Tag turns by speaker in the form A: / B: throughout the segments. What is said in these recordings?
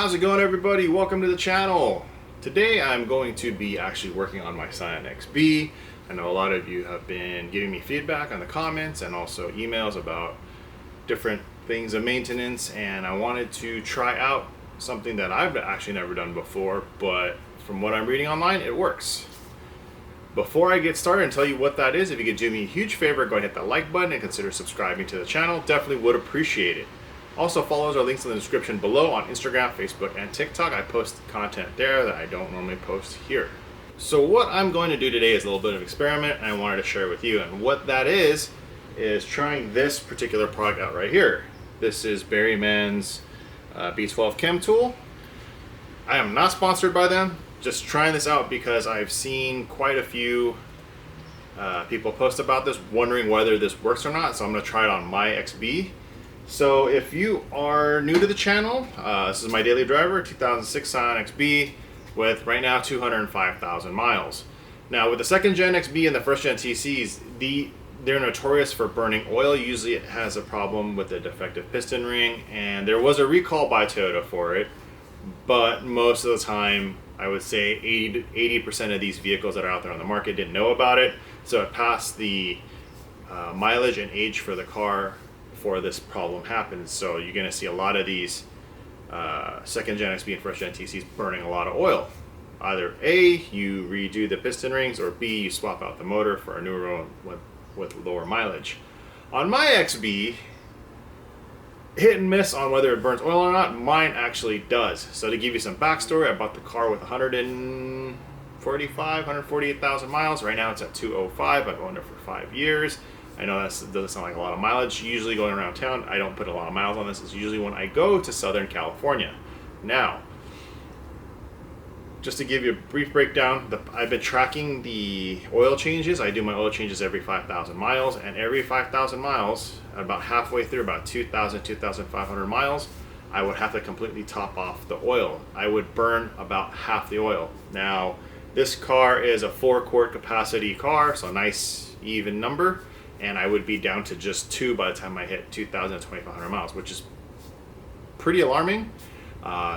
A: How's it going, everybody? Welcome to the channel. Today I'm going to be actually working on my scionxb. I know a lot of you have been giving me feedback on the comments and also emails about different things of maintenance, and I wanted to try out something that I've actually never done before, but from what I'm reading online, it works. Before I get started and tell you what that is, if you could do me a huge favor, go ahead and hit that like button and consider subscribing to the channel. Definitely would appreciate it. Also, follows are links in the description below on Instagram, Facebook, and TikTok. I post content there that I don't normally post here. So what I'm going to do today is a little bit of experiment, and I wanted to share with you. And what that is trying this particular product out right here. This is Berryman's B-12 Chemtool. I am not sponsored by them. Just trying this out because I've seen quite a few people post about this, wondering whether this works or not. So I'm going to try it on my XB. So if you are new to the channel, this is my daily driver, 2006 Scion XB with right now 205,000 miles. Now with the second gen XB and the first gen TCs, they're notorious for burning oil. Usually it has a problem with the defective piston ring, and there was a recall by Toyota for it, but most of the time I would say 80% of these vehicles that are out there on the market didn't know about it, so it passed the mileage and age for the car before this problem happens. So you're going to see a lot of these second gen XB and first gen TCs burning a lot of oil. Either A, you redo the piston rings, or B, you swap out the motor for a newer one with lower mileage. On my XB, hit and miss on whether it burns oil or not. Mine actually does. So to give you some backstory, I bought the car with 148,000 miles. Right now it's at 205. I've owned it for 5 years. I know that doesn't sound like a lot of mileage. Usually going around town, I don't put a lot of miles on this. It's usually when I go to Southern California. Now, just to give you a brief breakdown, I've been tracking the oil changes. I do my oil changes every 5,000 miles, and every 5,000 miles, about halfway through, about 2,000, 2,500 miles, I would have to completely top off the oil. I would burn about half the oil. Now, this car is a 4-quart capacity car, so nice even number, and I would be down to just 2 by the time I hit 2,000 to 2,500 miles, which is pretty alarming.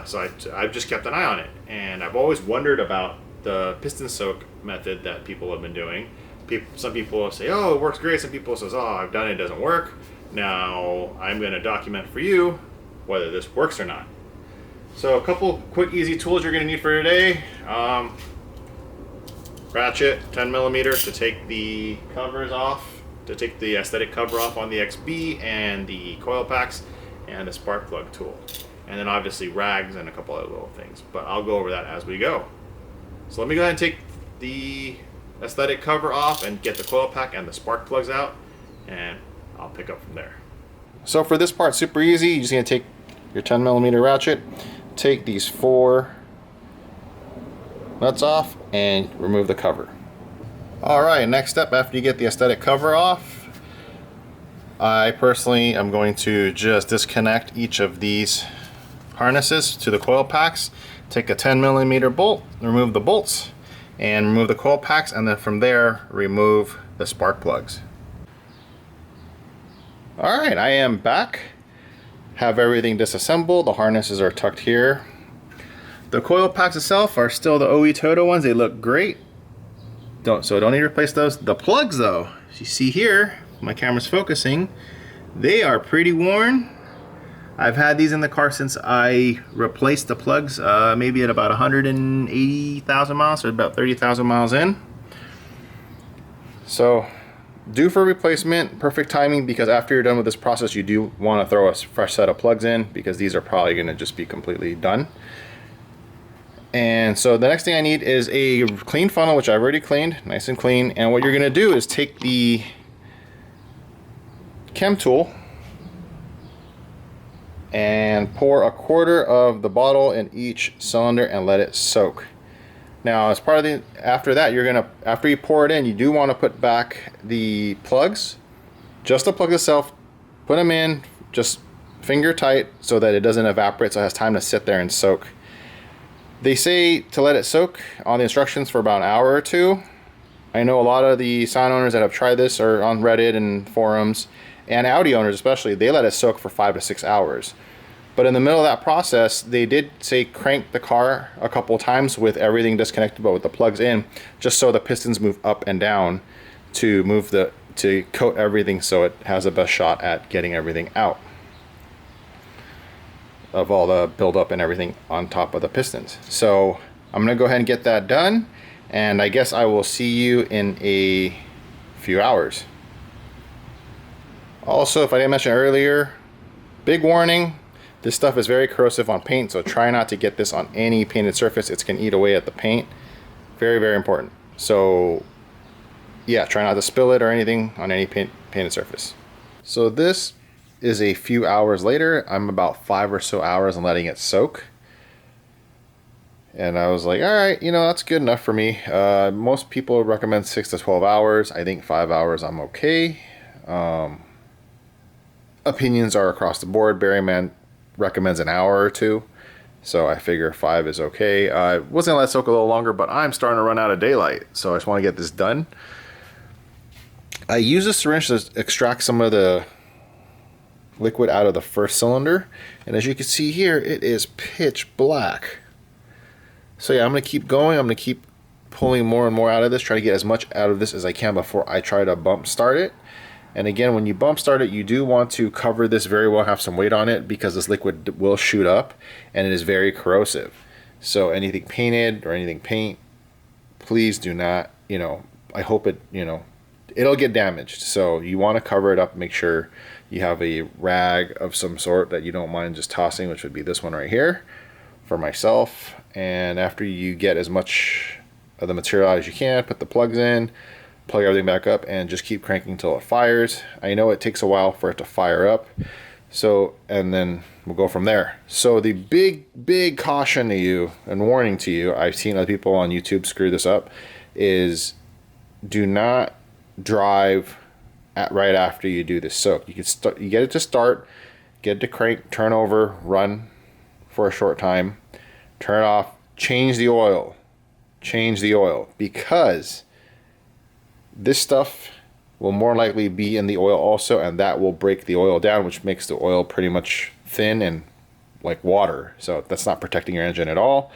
A: So I've just kept an eye on it, and I've always wondered about the piston soak method that people have been doing. Some people say, oh, it works great. Some people say, oh, I've done it, it doesn't work. Now I'm going to document for you whether this works or not. So a couple quick easy tools you're going to need for today. Ratchet, 10 millimeters to take the covers off, to take the aesthetic cover off on the XB, and the coil packs, and a spark plug tool. And then obviously rags and a couple other little things, but I'll go over that as we go. So let me go ahead and take the aesthetic cover off and get the coil pack and the spark plugs out, and I'll pick up from there. So for this part, super easy. You're just gonna take your 10 millimeter ratchet, take these 4 nuts off, and remove the cover. All right, next step, after you get the aesthetic cover off, I personally am going to just disconnect each of these harnesses to the coil packs. Take a 10 millimeter bolt, remove the bolts, and remove the coil packs, and then from there remove the spark plugs. Alright, I am back. Have everything disassembled. The harnesses are tucked here. The coil packs itself are still the OE Toyota ones. They look great. Don't need to replace those. The plugs though, as you see here, my camera's focusing, they are pretty worn. I've had these in the car since I replaced the plugs, maybe at about 180,000 miles, so about 30,000 miles in. So due for replacement. Perfect timing, because after you're done with this process, you do want to throw a fresh set of plugs in, because these are probably going to just be completely done. And so the next thing I need is a clean funnel, which I've already cleaned, nice and clean. And what you're going to do is take the Chemtool and pour 1/4 of the bottle in each cylinder and let it soak. Now, as part of after that, after you pour it in, you do want to put back the plugs, just the plug itself, put them in just finger tight so that it doesn't evaporate, so it has time to sit there and soak. They say to let it soak on the instructions for about an hour or 2. I know a lot of the Scion owners that have tried this are on Reddit and forums, and Audi owners especially, they let it soak for 5 to 6 hours. But in the middle of that process, they did say crank the car a couple times with everything disconnected but with the plugs in, just so the pistons move up and down to to coat everything so it has the best shot at getting everything out of all the buildup and everything on top of the pistons. So I'm gonna go ahead and get that done, and I guess I will see you in a few hours. Also, if I didn't mention earlier, big warning, this stuff is very corrosive on paint, so try not to get this on any painted surface. It's gonna eat away at the paint. Very, very important. So yeah, try not to spill it or anything on any painted surface. So this is a few hours later. I'm about 5 or so hours and letting it soak. And I was like, all right, you know, that's good enough for me. Most people recommend 6 to 12 hours. I think 5 hours I'm okay. Opinions are across the board. Berryman recommends an hour or two, so I figure 5 is okay. I was gonna let it soak a little longer, but I'm starting to run out of daylight, so I just want to get this done. I use a syringe to extract some of the liquid out of the first cylinder, and as you can see here, it is pitch black. So yeah, I'm gonna keep going. I'm gonna keep pulling more and more out of this, try to get as much out of this as I can before I try to bump start it. And again, when you bump start it, you do want to cover this very well, have some weight on it, because this liquid will shoot up and it is very corrosive. So anything painted or anything paint, please do not, you know, I hope it, you know, it'll get damaged. So you want to cover it up, make sure you have a rag of some sort that you don't mind just tossing, which would be this one right here for myself. And after you get as much of the material out as you can, put the plugs in, plug everything back up, and just keep cranking until it fires. I know it takes a while for it to fire up, so, and then we'll go from there. So the big caution to you and warning to you, I've seen other people on YouTube screw this up, is do not drive right after you do this soak. You can start, you get it to start, get it to crank, turn over, run for a short time, turn it off, change the oil, because this stuff will more likely be in the oil also, and that will break the oil down, which makes the oil pretty much thin and like water. So that's not protecting your engine at all.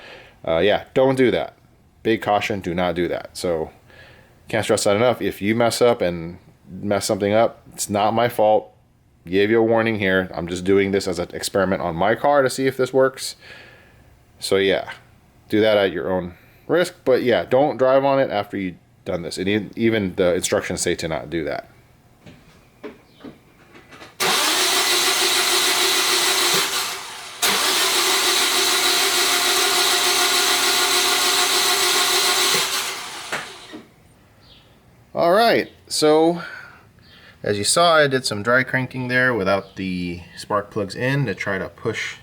A: Yeah, don't do that. Big caution, do not do that. So can't stress that enough. If you mess up and mess something up, it's not my fault. Gave you a warning here. I'm just doing this as an experiment on my car to see if this works. So yeah, do that at your own risk. But yeah, don't drive on it after you done this, and even the instructions say to not do that. All right, so as you saw, I did some dry cranking there without the spark plugs in to try to push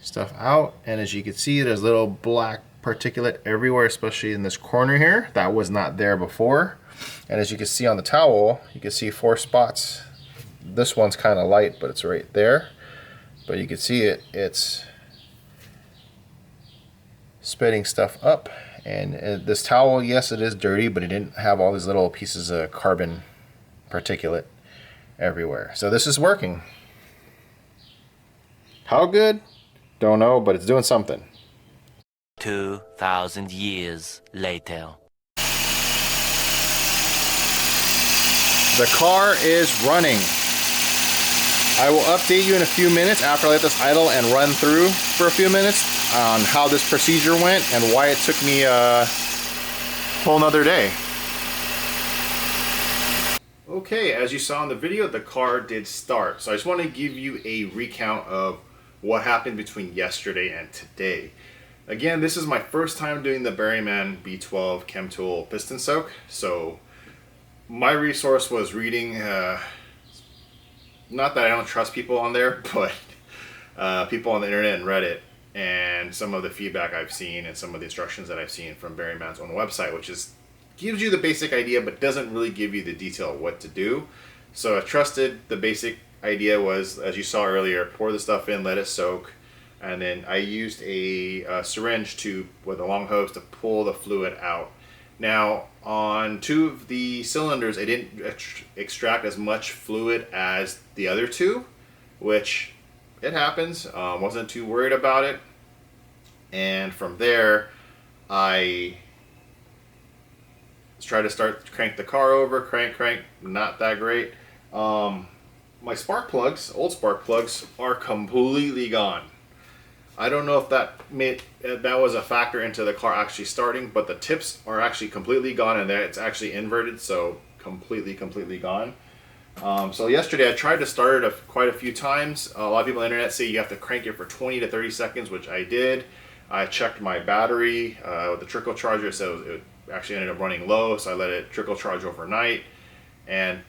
A: stuff out, and as you can see, there's little black particulate everywhere, especially in this corner here. That was not there before. And as you can see on the towel, you can see 4 spots. This one's kind of light, but it's right there. But you can see it's spitting stuff up. And this towel, yes, it is dirty, but it didn't have all these little pieces of carbon particulate everywhere. So this is working. How good? Don't know, but it's doing something.
B: 2,000 years later.
A: The car is running. I will update you in a few minutes after I let this idle and run through for a few minutes on how this procedure went and why it took me a whole nother day. Okay, as you saw in the video, the car did start. So I just want to give you a recount of what happened between yesterday and today. Again, this is my first time doing the Berryman B-12 Chemtool piston soak, so my resource was reading, not that I don't trust people on there, but people on the internet and Reddit, and some of the feedback I've seen and some of the instructions that I've seen from Berryman's own website, which is gives you the basic idea but doesn't really give you the detail of what to do. So I trusted. The basic idea was, as you saw earlier, pour the stuff in, let it soak, and then I used a syringe with a long hose to pull the fluid out. Now, on 2 of the cylinders, I didn't extract as much fluid as the other 2, which it happens. Wasn't too worried about it. And from there, I tried to crank the car over, crank, not that great. My spark plugs, old spark plugs, are completely gone. I don't know if that was a factor into the car actually starting, but the tips are actually completely gone, and it's actually inverted, so completely gone. So yesterday I tried to start it quite a few times. A lot of people on the internet say you have to crank it for 20 to 30 seconds, which I did. I checked my battery with the trickle charger, so it actually ended up running low, so I let it trickle charge overnight. And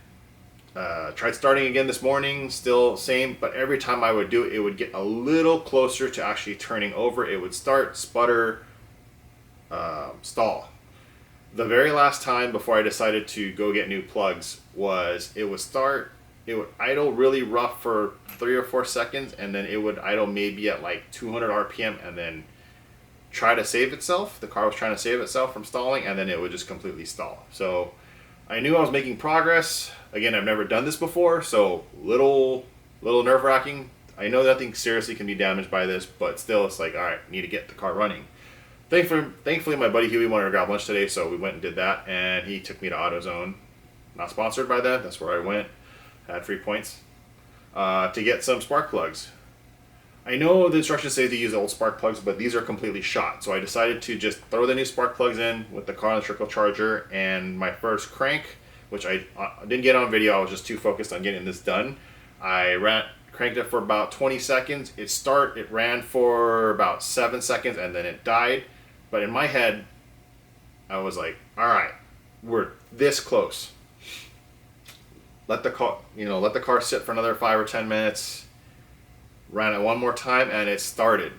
A: tried starting again this morning, still same, but every time I would do it, it would get a little closer to actually turning over. It would start, sputter, stall. The very last time before I decided to go get new plugs it would idle really rough for 3 or 4 seconds, and then it would idle maybe at like 200 RPM and then try to save itself. The car was trying to save itself from stalling, and then it would just completely stall. So I knew I was making progress. Again, I've never done this before, so little nerve-wracking. I know nothing seriously can be damaged by this, but still, it's like, all right, need to get the car running. Thankfully, my buddy Huey wanted to grab lunch today, so we went and did that, and he took me to AutoZone. Not sponsored by that. That's where I went. Had free points to get some spark plugs. I know the instructions say to use old spark plugs, but these are completely shot. So I decided to just throw the new spark plugs in with the car on the trickle charger, and my first crank, which I didn't get on video, I was just too focused on getting this done. I cranked it for about 20 seconds. It ran for about 7 seconds, and then it died. But in my head, I was like, all right, we're this close. Let the car sit for another 5 or 10 minutes. Ran it one more time, and it started.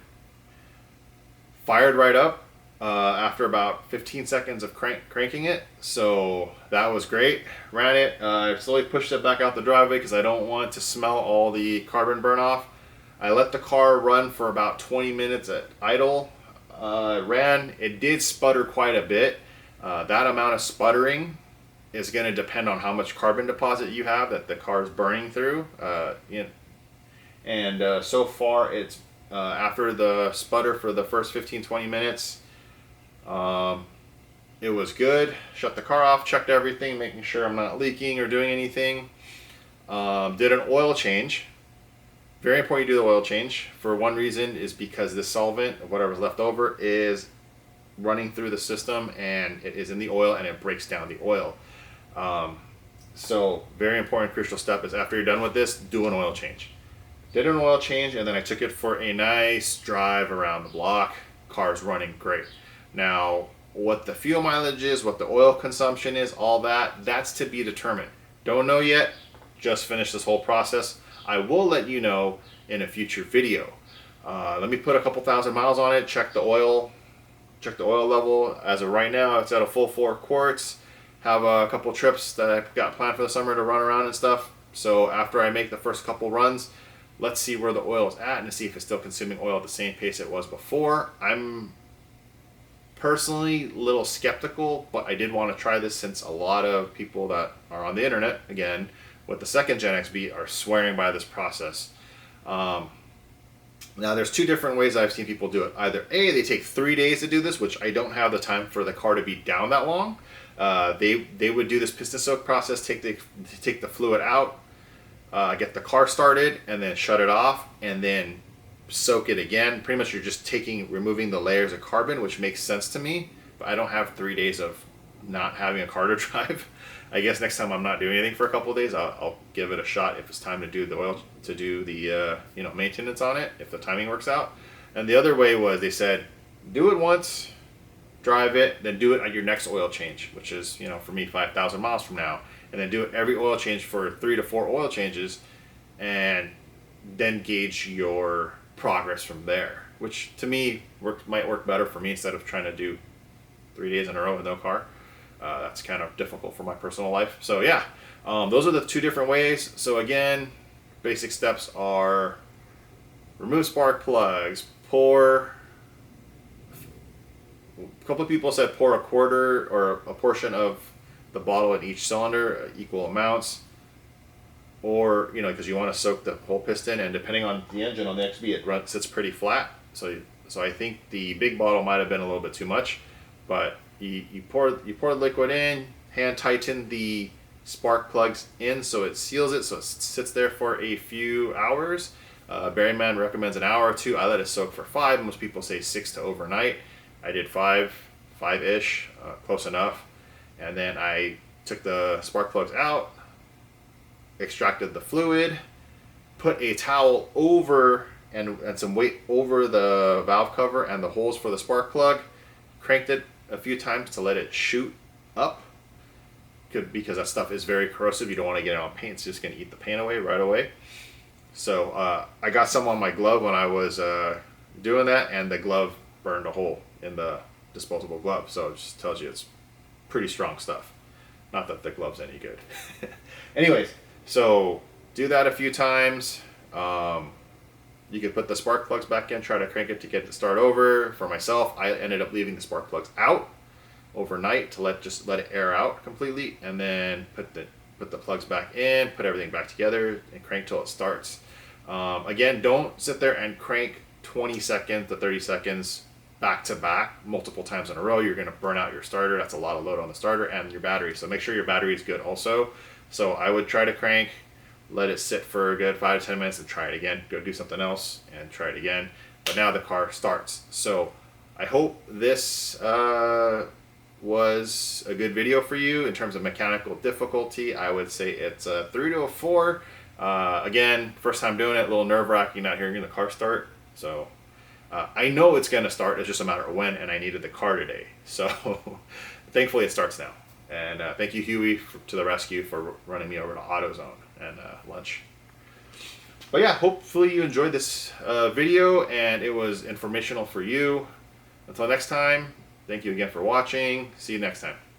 A: Fired right up after about 15 seconds of cranking it, so that was great. Ran it, I slowly pushed it back out the driveway because I don't want to smell all the carbon burn off. I let the car run for about 20 minutes at idle. It did sputter quite a bit. That amount of sputtering is going to depend on how much carbon deposit you have that the car is burning through. So far, it's after the sputter for the first 15-20 minutes, it was good. Shut the car off, checked everything, making sure I'm not leaking or doing anything. Did an oil change. Very important you do the oil change. For one reason is because the solvent, whatever's left over, is running through the system, and it is in the oil, and it breaks down the oil. So very important, crucial step is after you're done with this, do an oil change. Did an oil change, and then I took it for a nice drive around the block. Car's running great. Now, what the fuel mileage is, what the oil consumption is, all that's to be determined. Don't know yet. Just finished this whole process. I will let you know in a future video. Let me put a couple thousand miles on it, check the oil level. As of right now, it's at a full 4 quarts. Have a couple trips that I've got planned for the summer to run around and stuff. So after I make the first couple runs, let's see where the oil is at and see if it's still consuming oil at the same pace it was before. I'm personally a little skeptical, but I did want to try this since a lot of people that are on the internet, again, with the second Gen XB are swearing by this process. Now there's 2 different ways I've seen people do it. Either A, they take 3 days to do this, which I don't have the time for the car to be down that long. They would do this piston soak process, take the fluid out, get the car started, and then shut it off, and then soak it again. Pretty much you're just removing the layers of carbon, which makes sense to me, but I don't have 3 days of not having a car to drive. I guess next time I'm not doing anything for a couple of days, I'll give it a shot if it's time to do the maintenance on it, if the timing works out. And the other way was they said, do it once, drive it, then do it on your next oil change, which is, for me, 5,000 miles from now. And then do it every oil change for 3 to 4 oil changes, and then gauge your progress from there, which to me might work better for me instead of trying to do 3 days in a row with no car. That's kind of difficult for my personal life. So yeah, those are the 2 different ways. So again, basic steps are remove spark plugs, pour. A couple of people said pour a quarter or a portion of the bottle in each cylinder, equal amounts. or because you want to soak the whole piston, and depending on the engine on the XB, it sits pretty flat. So I think the big bottle might have been a little bit too much, but you pour the liquid in, hand tighten the spark plugs in so it seals it, so it sits there for a few hours. Berryman recommends an hour or two. I let it soak for 5. Most people say 6 to overnight. I did 5-ish, close enough. And then I took the spark plugs out, extracted the fluid, put a towel over and some weight over the valve cover and the holes for the spark plug, cranked it a few times to let it shoot up, because that stuff is very corrosive. You don't want to get it on paint. It's just going to eat the paint away right away. So I got some on my glove when I was doing that, and the glove burned a hole in the disposable glove. So it just tells you it's pretty strong stuff. Not that the glove's any good. Anyways, so do that a few times. You could put the spark plugs back in, try to crank it to get it to start over. For myself, I ended up leaving the spark plugs out overnight to let it air out completely, and then put the plugs back in, put everything back together, and crank till it starts. Again, don't sit there and crank 20 seconds to 30 seconds back to back multiple times in a row. You're going to burn out your starter. That's a lot of load on the starter and your battery. So make sure your battery is good also. So I would try to crank, let it sit for a good 5 to 10 minutes, and try it again. Go do something else and try it again. But now the car starts. So I hope this was a good video for you in terms of mechanical difficulty. I would say it's a 3 to a 4. Again, first time doing it, a little nerve-wracking not hearing the car start. So I know it's going to start. It's just a matter of when, and I needed the car today. So thankfully it starts now. And thank you, Huey, to the rescue for running me over to AutoZone and lunch. But yeah, hopefully you enjoyed this video and it was informational for you. Until next time, thank you again for watching. See you next time.